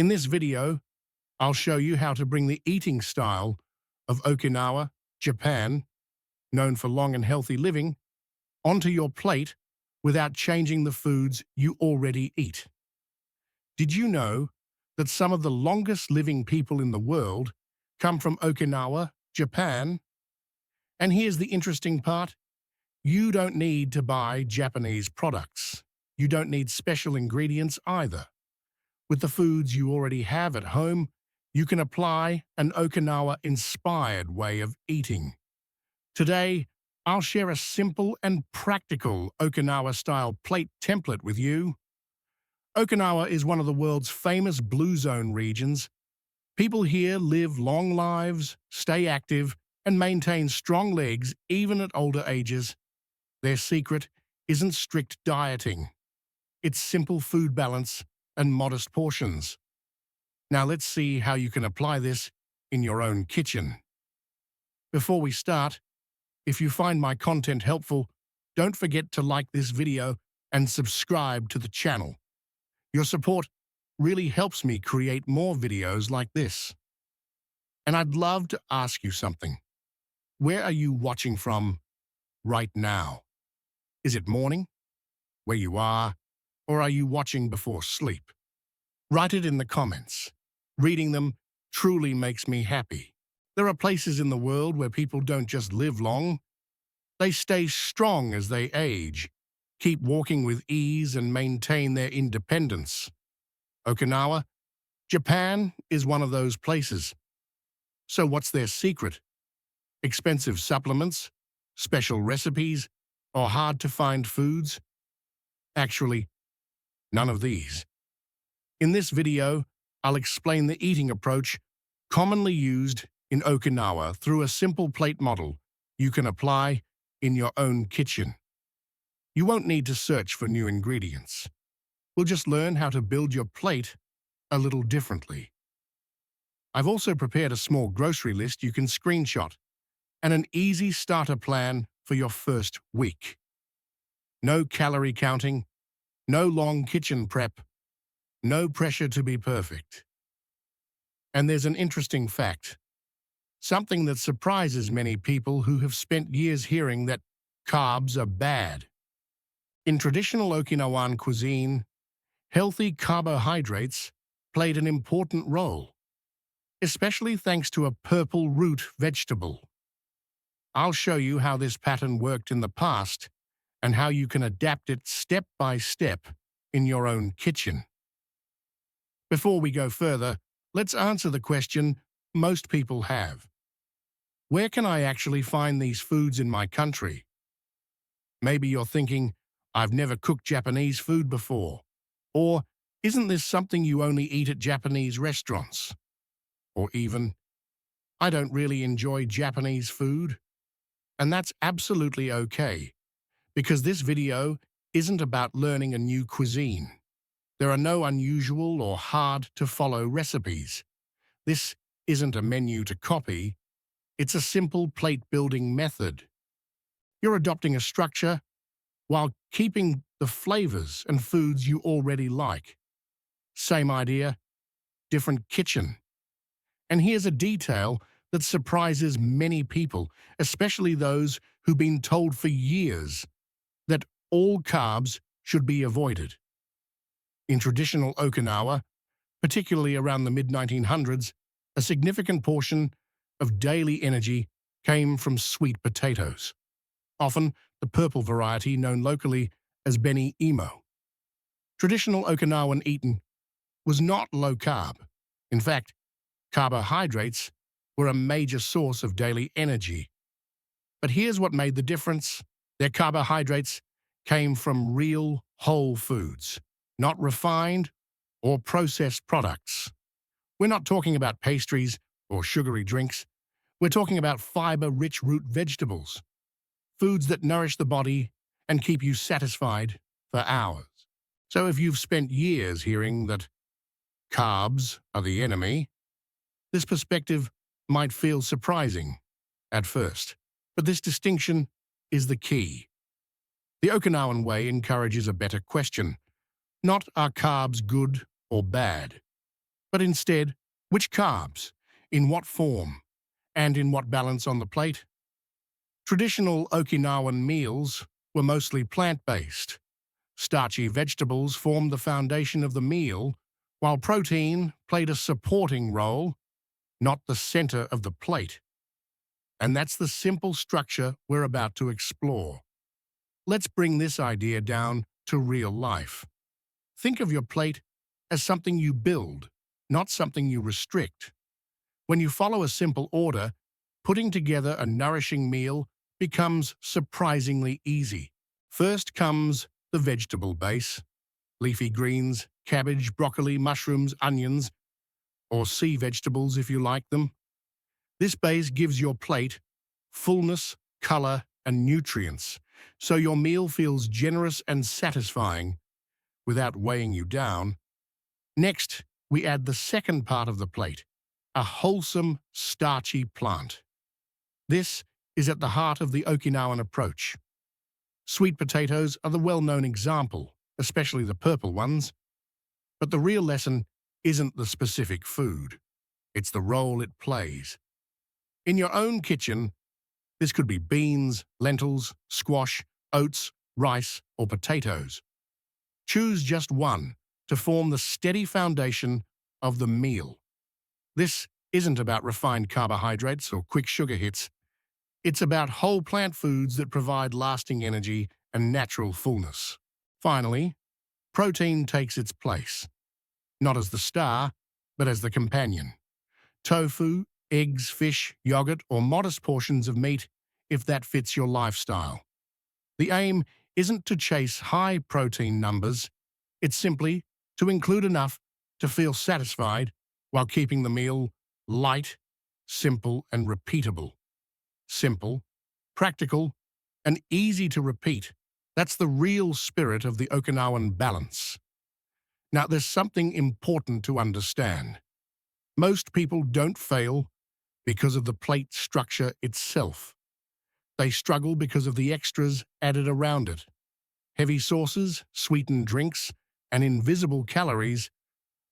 In this video, I'll show you how to bring the eating style of Okinawa, Japan, known for long and healthy living, onto your plate without changing the foods you already eat. Did you know that some of the longest living people in the world come from Okinawa, Japan? And here's the interesting part. You don't need to buy Japanese products. You don't need special ingredients either. With the foods you already have at home, you can apply an Okinawa-inspired way of eating. Today, I'll share a simple and practical Okinawa-style plate template with you. Okinawa is one of the world's famous Blue Zone regions. People here live long lives, stay active, and maintain strong legs even at older ages. Their secret isn't strict dieting. It's simple food balance and modest portions. Now let's see how you can apply this in your own kitchen. Before we start, if you find my content helpful, don't forget to like this video and subscribe to the channel. Your support really helps me create more videos like this. And I'd love to ask you something. Where are you watching from right now? Is it morning, where you are, or are you watching before sleep? Write it in the comments. Reading them truly makes me happy. There are places in the world where people don't just live long, they stay strong as they age, keep walking with ease and maintain their independence. Okinawa, Japan is one of those places. So what's their secret? Expensive supplements, special recipes, or hard-to-find foods? Actually, none of these. In this video, I'll explain the eating approach commonly used in Okinawa through a simple plate model you can apply in your own kitchen. You won't need to search for new ingredients. We'll just learn how to build your plate a little differently. I've also prepared a small grocery list you can screenshot and an easy starter plan for your first week. No calorie counting, no long kitchen prep, no pressure to be perfect. And there's an interesting fact, something that surprises many people who have spent years hearing that carbs are bad. In traditional Okinawan cuisine, healthy carbohydrates played an important role, especially thanks to a purple root vegetable. I'll show you how this pattern worked in the past and how you can adapt it step by step in your own kitchen. Before we go further, let's answer the question most people have. Where can I actually find these foods in my country? Maybe you're thinking, I've never cooked Japanese food before. Or, isn't this something you only eat at Japanese restaurants? Or even, I don't really enjoy Japanese food. And that's absolutely okay, because this video isn't about learning a new cuisine. There are no unusual or hard-to-follow recipes. This isn't a menu to copy. It's a simple plate-building method. You're adopting a structure while keeping the flavors and foods you already like. Same idea, different kitchen. And here's a detail that surprises many people, especially those who've been told for years that all carbs should be avoided. In traditional Okinawa, particularly around the mid-1900s, a significant portion of daily energy came from sweet potatoes, often the purple variety known locally as beni imo. Traditional Okinawan eating was not low-carb. In fact, carbohydrates were a major source of daily energy. But here's what made the difference. Their carbohydrates came from real, whole foods, not refined or processed products. We're not talking about pastries or sugary drinks. We're talking about fiber-rich root vegetables, foods that nourish the body and keep you satisfied for hours. So if you've spent years hearing that carbs are the enemy, this perspective might feel surprising at first, but this distinction is the key. The Okinawan way encourages a better question. Not are carbs good or bad, but instead, which carbs, in what form, and in what balance on the plate. Traditional Okinawan meals were mostly plant-based. Starchy vegetables formed the foundation of the meal, while protein played a supporting role, not the center of the plate. And that's the simple structure we're about to explore. Let's bring this idea down to real life. Think of your plate as something you build, not something you restrict. When you follow a simple order, putting together a nourishing meal becomes surprisingly easy. First comes the vegetable base: leafy greens, cabbage, broccoli, mushrooms, onions, or sea vegetables if you like them. This base gives your plate fullness, color, and nutrients, so your meal feels generous and satisfying without weighing you down. Next, we add the second part of the plate, a wholesome, starchy plant. This is at the heart of the Okinawan approach. Sweet potatoes are the well-known example, especially the purple ones. But the real lesson isn't the specific food. It's the role it plays. In your own kitchen, this could be beans, lentils, squash, oats, rice, or potatoes. Choose just one to form the steady foundation of the meal. This isn't about refined carbohydrates or quick sugar hits. It's about whole plant foods that provide lasting energy and natural fullness. Finally, protein takes its place, not as the star, but as the companion. Tofu, eggs, fish, yogurt, or modest portions of meat if that fits your lifestyle. The aim isn't to chase high protein numbers, it's simply to include enough to feel satisfied while keeping the meal light, simple, and repeatable. Simple, practical, and easy to repeat. That's the real spirit of the Okinawan balance. Now, there's something important to understand. Most people don't fail because of the plate structure itself. They struggle because of the extras added around it. Heavy sauces, sweetened drinks, and invisible calories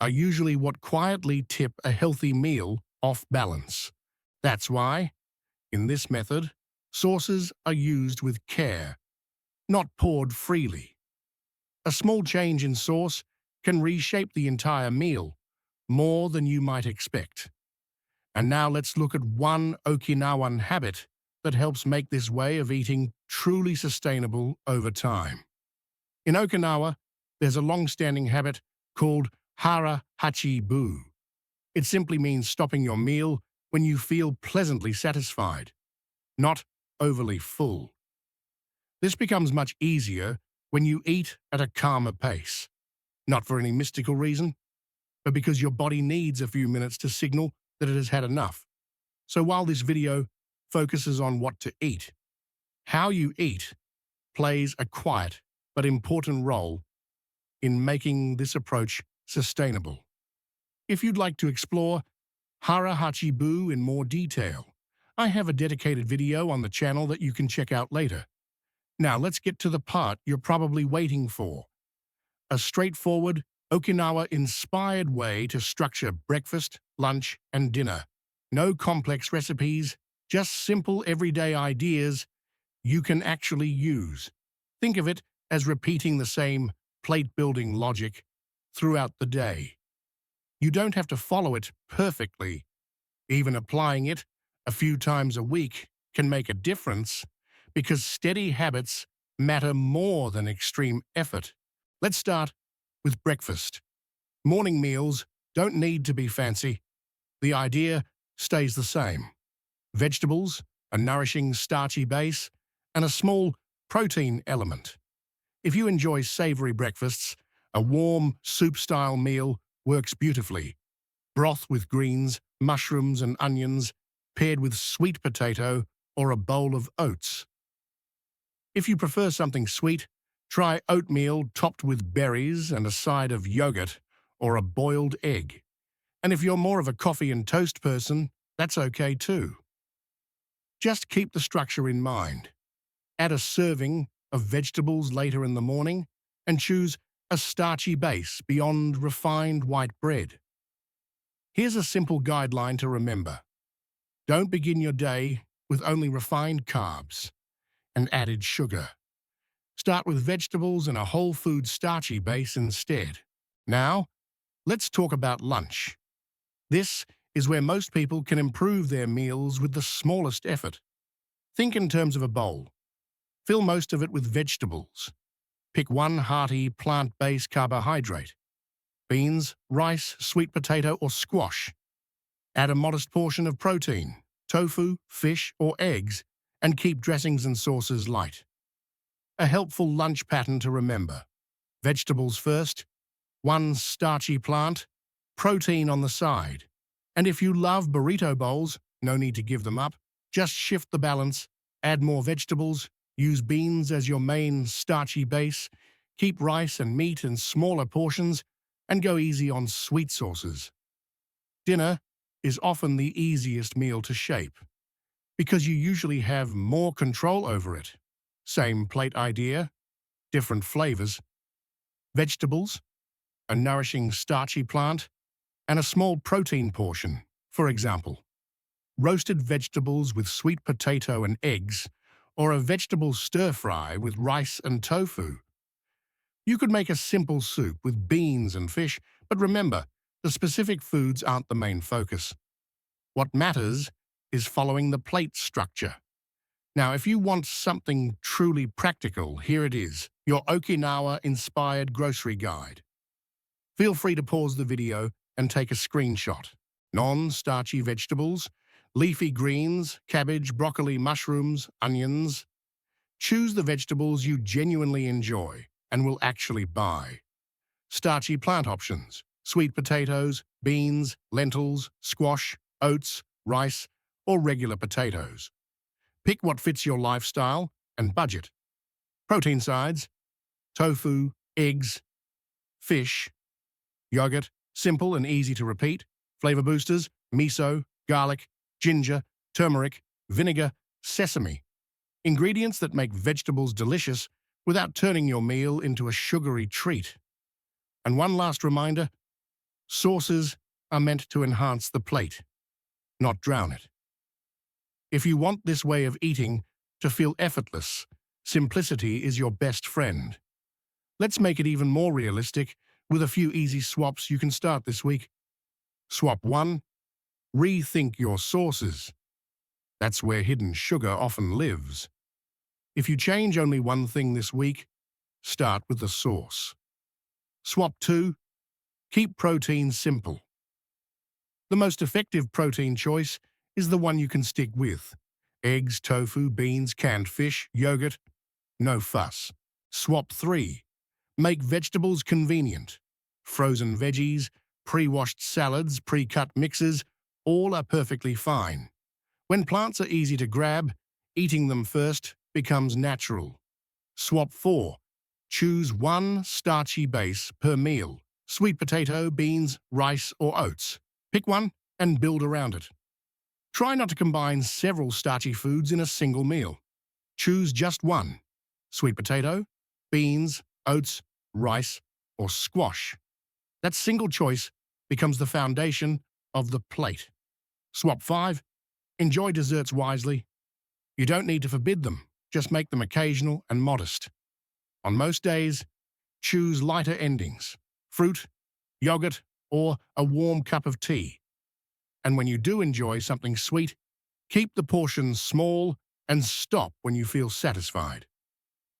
are usually what quietly tip a healthy meal off balance. That's why, in this method, sauces are used with care, not poured freely. A small change in sauce can reshape the entire meal, more than you might expect. And now let's look at one Okinawan habit that helps make this way of eating truly sustainable over time. In Okinawa, there's a long-standing habit called hara hachi bu. It simply means stopping your meal when you feel pleasantly satisfied, not overly full. This becomes much easier when you eat at a calmer pace, not for any mystical reason, but because your body needs a few minutes to signal that it has had enough. So while this video focuses on what to eat, how you eat plays a quiet but important role in making this approach sustainable. If you'd like to explore hara hachi bu in more detail, I have a dedicated video on the channel that you can check out later. Now let's get to the part you're probably waiting for. A straightforward, Okinawa-inspired way to structure breakfast, lunch, and dinner. No complex recipes, just simple everyday ideas you can actually use. Think of it as repeating the same plate-building logic throughout the day. You don't have to follow it perfectly. Even applying it a few times a week can make a difference because steady habits matter more than extreme effort. Let's start with breakfast. Morning meals don't need to be fancy. The idea stays the same. Vegetables, a nourishing starchy base, and a small protein element. If you enjoy savory breakfasts, a warm soup-style meal works beautifully. Broth with greens, mushrooms, and onions, paired with sweet potato or a bowl of oats. If you prefer something sweet, try oatmeal topped with berries and a side of yogurt or a boiled egg. And if you're more of a coffee and toast person, that's okay too. Just keep the structure in mind. Add a serving of vegetables later in the morning and choose a starchy base beyond refined white bread. Here's a simple guideline to remember. Don't begin your day with only refined carbs and added sugar. Start with vegetables and a whole food starchy base instead. Now, let's talk about lunch. This is where most people can improve their meals with the smallest effort. Think in terms of a bowl. Fill most of it with vegetables. Pick one hearty plant-based carbohydrate. Beans, rice, sweet potato, or squash. Add a modest portion of protein, tofu, fish, or eggs, and keep dressings and sauces light. A helpful lunch pattern to remember. Vegetables first, one starchy plant, protein on the side. And if you love burrito bowls, no need to give them up. Just shift the balance, add more vegetables, use beans as your main starchy base, keep rice and meat in smaller portions, and go easy on sweet sauces. Dinner is often the easiest meal to shape, because you usually have more control over it. Same plate idea, different flavors. Vegetables, a nourishing starchy plant, and a small protein portion, for example. Roasted vegetables with sweet potato and eggs, or a vegetable stir-fry with rice and tofu. You could make a simple soup with beans and fish, but remember, the specific foods aren't the main focus. What matters is following the plate structure. Now, if you want something truly practical, here it is, your Okinawa-inspired grocery guide. Feel free to pause the video and take a screenshot. Non-starchy vegetables, leafy greens, cabbage, broccoli, mushrooms, onions. Choose the vegetables you genuinely enjoy and will actually buy. Starchy plant options, sweet potatoes, beans, lentils, squash, oats, rice, or regular potatoes. Pick what fits your lifestyle and budget. Protein sides, tofu, eggs, fish, yogurt, simple and easy to repeat. Flavor boosters, miso, garlic, ginger, turmeric, vinegar, sesame. Ingredients that make vegetables delicious without turning your meal into a sugary treat. And one last reminder, sauces are meant to enhance the plate, not drown it. If you want this way of eating to feel effortless, simplicity is your best friend. Let's make it even more realistic with a few easy swaps you can start this week. Swap 1. Rethink your sauces. That's where hidden sugar often lives. If you change only one thing this week, start with the sauce. Swap 2. Keep protein simple. The most effective protein choice is the one you can stick with. Eggs, tofu, beans, canned fish, yogurt. No fuss. Swap 3. Make vegetables convenient. Frozen veggies, pre-washed salads, pre-cut mixes, all are perfectly fine. When plants are easy to grab, eating them first becomes natural. Swap 4. Choose one starchy base per meal. Sweet potato, beans, rice, or oats. Pick one and build around it. Try not to combine several starchy foods in a single meal. Choose just one. Sweet potato, beans, oats, rice, or squash. That single choice becomes the foundation of the plate. Swap 5. Enjoy desserts wisely. You don't need to forbid them, just make them occasional and modest. On most days, choose lighter endings, fruit, yogurt, or a warm cup of tea. And when you do enjoy something sweet, keep the portions small and stop when you feel satisfied.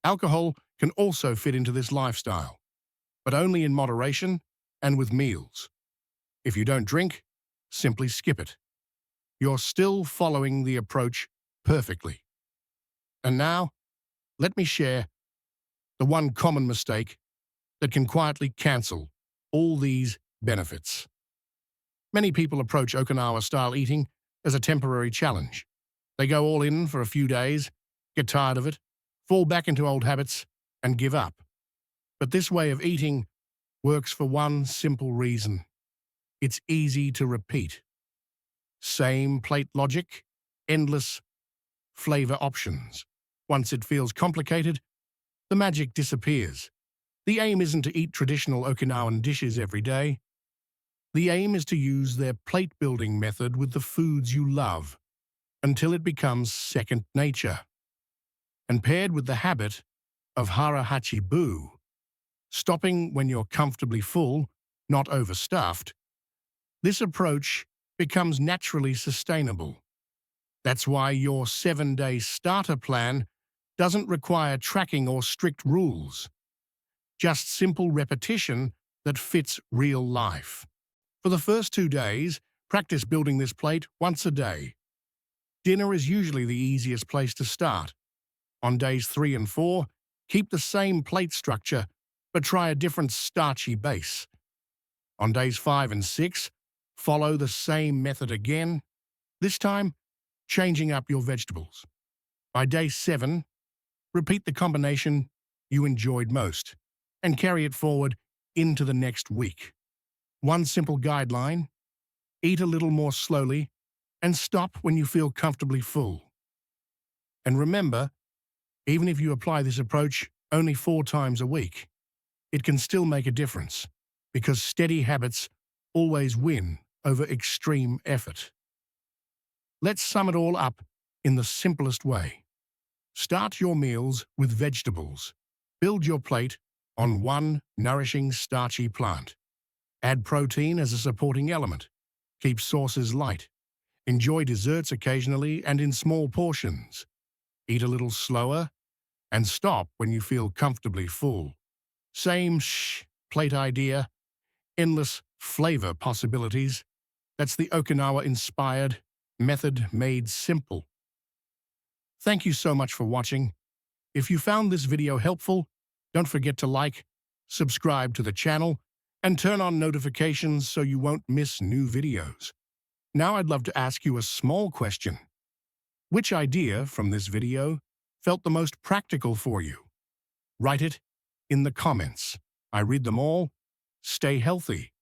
Alcohol can also fit into this lifestyle, but only in moderation and with meals. If you don't drink, simply skip it. You're still following the approach perfectly. And now, let me share the one common mistake that can quietly cancel all these benefits. Many people approach Okinawa-style eating as a temporary challenge. They go all in for a few days, get tired of it, fall back into old habits, and give up. But this way of eating works for one simple reason. It's easy to repeat. Same plate logic, endless flavor options. Once it feels complicated, the magic disappears. The aim isn't to eat traditional Okinawan dishes every day. The aim is to use their plate-building method with the foods you love until it becomes second nature. And paired with the habit of hara-hachi-bu, stopping when you're comfortably full, not overstuffed, this approach becomes naturally sustainable. That's why your 7-day starter plan doesn't require tracking or strict rules, just simple repetition that fits real life. For the first 2 days, practice building this plate once a day. Dinner is usually the easiest place to start. On days 3 and 4, keep the same plate structure, but try a different starchy base. On days 5 and 6, follow the same method again, this time changing up your vegetables. By day 7, repeat the combination you enjoyed most and carry it forward into the next week. One simple guideline: eat a little more slowly and stop when you feel comfortably full. And remember, even if you apply this approach only 4 times a week, it can still make a difference, because steady habits always win over extreme effort. Let's sum it all up in the simplest way. Start your meals with vegetables. Build your plate on one nourishing starchy plant. Add protein as a supporting element. Keep sauces light. Enjoy desserts occasionally and in small portions. Eat a little slower and stop when you feel comfortably full. Same plate idea, endless flavor possibilities. That's the Okinawa-inspired method made simple. Thank you so much for watching. If you found this video helpful, don't forget to like, subscribe to the channel, and turn on notifications so you won't miss new videos. Now I'd love to ask you a small question. Which idea from this video felt the most practical for you? Write it in the comments. I read them all. Stay healthy.